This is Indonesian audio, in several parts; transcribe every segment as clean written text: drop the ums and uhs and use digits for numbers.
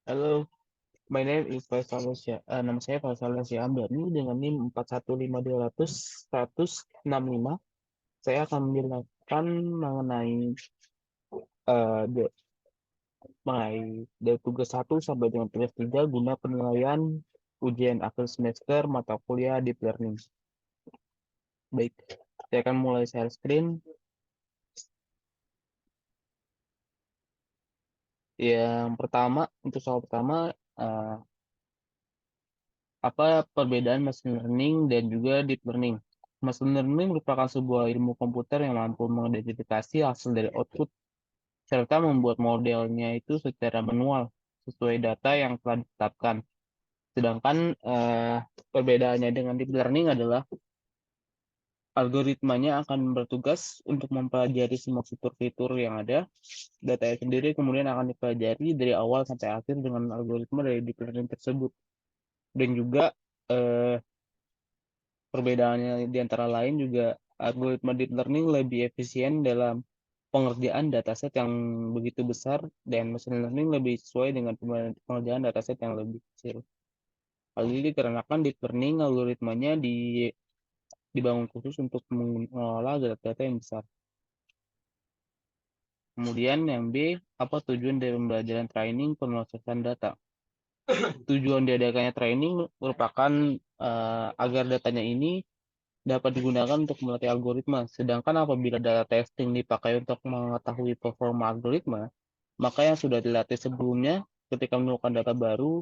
Halo, my name is Faisal Lesya. Nama saya Faisal Lesya Amdani dengan NIM 415200165. Saya akan menjelaskan de- dari tugas 1 sampai dengan tugas 3 guna penilaian ujian akhir semester mata kuliah Deep Learning. Baik, saya akan mulai share screen. Yang pertama, untuk soal pertama, eh, apa perbedaan machine learning dan juga deep learning? Machine learning merupakan sebuah ilmu komputer yang mampu mengidentifikasi hasil dari output serta membuat modelnya itu secara manual sesuai data yang telah ditetapkan. Sedangkan perbedaannya dengan deep learning adalah algoritmanya akan bertugas untuk mempelajari semua fitur-fitur yang ada. Data sendiri kemudian akan dipelajari dari awal sampai akhir dengan algoritma dari deep learning tersebut. Dan juga eh, perbedaannya di antara lain juga algoritma deep learning lebih efisien dalam pengerjaan dataset yang begitu besar dan machine learning lebih sesuai dengan pengerjaan dataset yang lebih kecil. Hal ini dikarenakan deep learning algoritmanya dibangun khusus untuk mengelola data-data yang besar. Kemudian yang B, apa tujuan dari pembelajaran training pemrosesan data? Tujuan diadakannya training merupakan agar datanya ini dapat digunakan untuk melatih algoritma. Sedangkan apabila data testing dipakai untuk mengetahui performa algoritma, maka yang sudah dilatih sebelumnya ketika menemukan data baru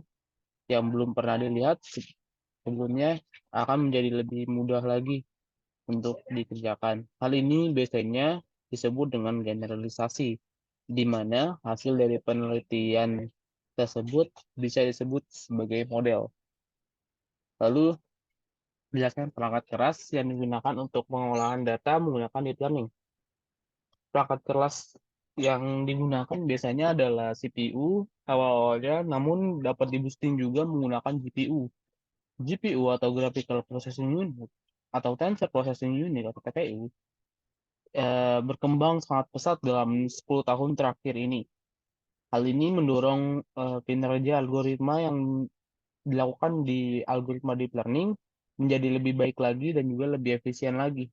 yang belum pernah dilihat sebelumnya akan menjadi lebih mudah lagi untuk dikerjakan. Hal ini biasanya disebut dengan generalisasi, di mana hasil dari penelitian tersebut bisa disebut sebagai model. Lalu jelaskan perangkat keras yang digunakan untuk pengolahan data menggunakan deep learning. Perangkat keras yang digunakan biasanya adalah CPU awal-awalnya, namun dapat di-boosting juga menggunakan GPU. GPU atau Graphical Processing Unit atau Tensor Processing Unit atau TPU berkembang sangat pesat dalam 10 tahun terakhir ini. Hal ini mendorong kinerja algoritma yang dilakukan di algoritma deep learning menjadi lebih baik lagi dan juga lebih efisien lagi.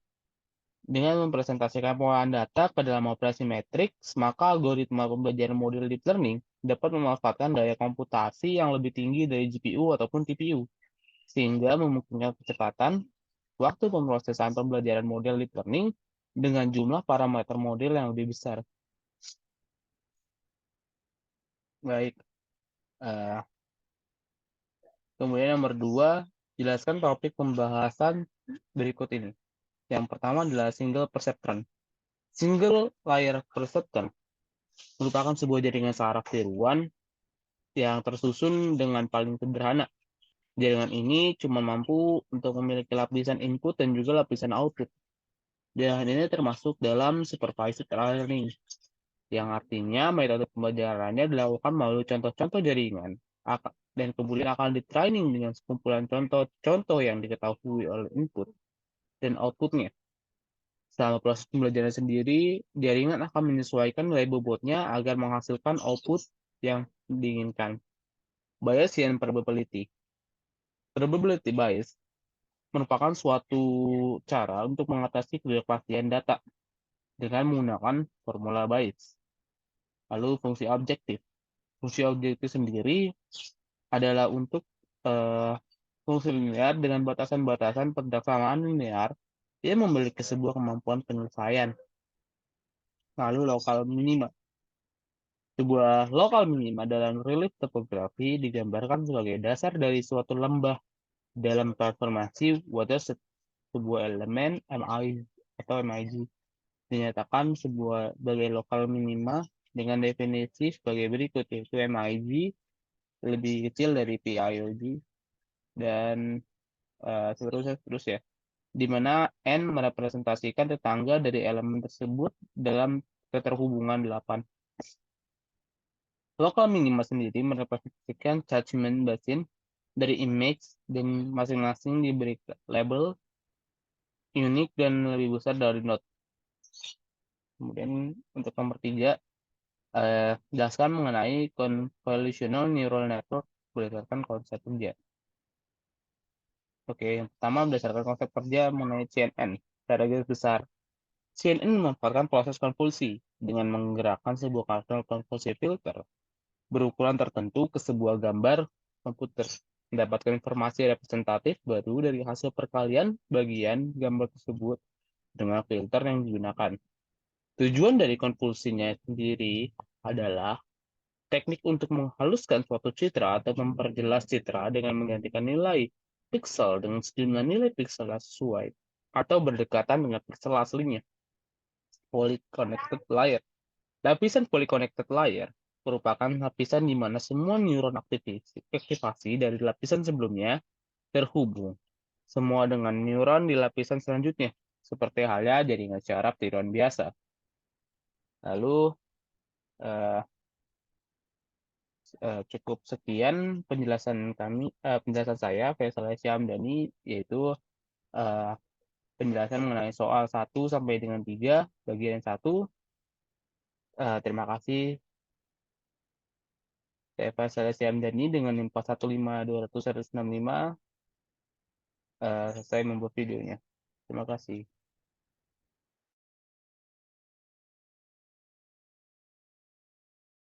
Dengan mempresentasikan pengolahan data ke dalam operasi matriks, maka algoritma pembelajaran model deep learning dapat memanfaatkan daya komputasi yang lebih tinggi dari GPU ataupun TPU, sehingga memungkinkan kecepatan waktu pemrosesan pembelajaran model deep learning dengan jumlah parameter model yang lebih besar. Baik, eh, kemudian nomor 2, jelaskan topik pembahasan berikut ini. Yang pertama adalah single perceptron. Single layer perceptron merupakan sebuah jaringan saraf tiruan yang tersusun dengan paling sederhana. Jaringan ini cuma mampu untuk memiliki lapisan input dan juga lapisan output. Jaringan ini termasuk dalam supervised learning, yang artinya metode pembelajarannya dilakukan melalui contoh-contoh jaringan dan kemudian akan di-training dengan sekumpulan contoh-contoh yang diketahui oleh input dan outputnya. Selama proses pembelajaran sendiri, jaringan akan menyesuaikan nilai bobotnya agar menghasilkan output yang diinginkan. Bias and probability. Probability bias merupakan suatu cara untuk mengatasi ketidakpastian data dengan menggunakan formula Bayes. Lalu fungsi objektif. Fungsi objektif sendiri adalah untuk fungsi linear dengan batasan-batasan persamaan linear yang memiliki sebuah kemampuan penyelesaian. Lalu lokal minima. Sebuah lokal minima dalam relief topografi digambarkan sebagai dasar dari suatu lembah dalam transformasi water sebuah elemen MI atau MIG dinyatakan sebagai lokal minima dengan definisi sebagai berikut, yaitu MIG lebih kecil dari PIOG dan seterusnya, di mana N merepresentasikan tetangga dari elemen tersebut dalam keterhubungan 8. Lokal minima sendiri merepresentasikan catchment basin dari image dan masing-masing diberi label unik dan lebih besar dari node. Kemudian untuk nomor 3, Jelaskan mengenai convolutional neural network berdasarkan konsep kerja. Oke, yang pertama berdasarkan konsep kerja mengenai CNN. Secara garis besar, CNN memanfaatkan proses konvolusi dengan menggerakkan sebuah kanal konvolusi filter berukuran tertentu ke sebuah gambar komputer, mendapatkan informasi representatif baru dari hasil perkalian bagian gambar tersebut dengan filter yang digunakan. Tujuan dari konvolusinya sendiri adalah teknik untuk menghaluskan suatu citra atau memperjelas citra dengan menggantikan nilai piksel dengan sejumlah nilai piksel yang sesuai atau berdekatan dengan piksel aslinya. Polyconnected layer. Lapisan polyconnected layer merupakan lapisan di mana semua neuron aktivasi dari lapisan sebelumnya terhubung, semua dengan neuron di lapisan selanjutnya, seperti halnya jaringan syaraf neuron biasa. Lalu, eh, cukup sekian penjelasan saya, Faisal Syamdani, yaitu eh, penjelasan mengenai soal 1 sampai dengan 3, bagian 1. Terima kasih. Saya Faisal Syamdani dengan 415200 165 selesai membuat videonya. Terima kasih.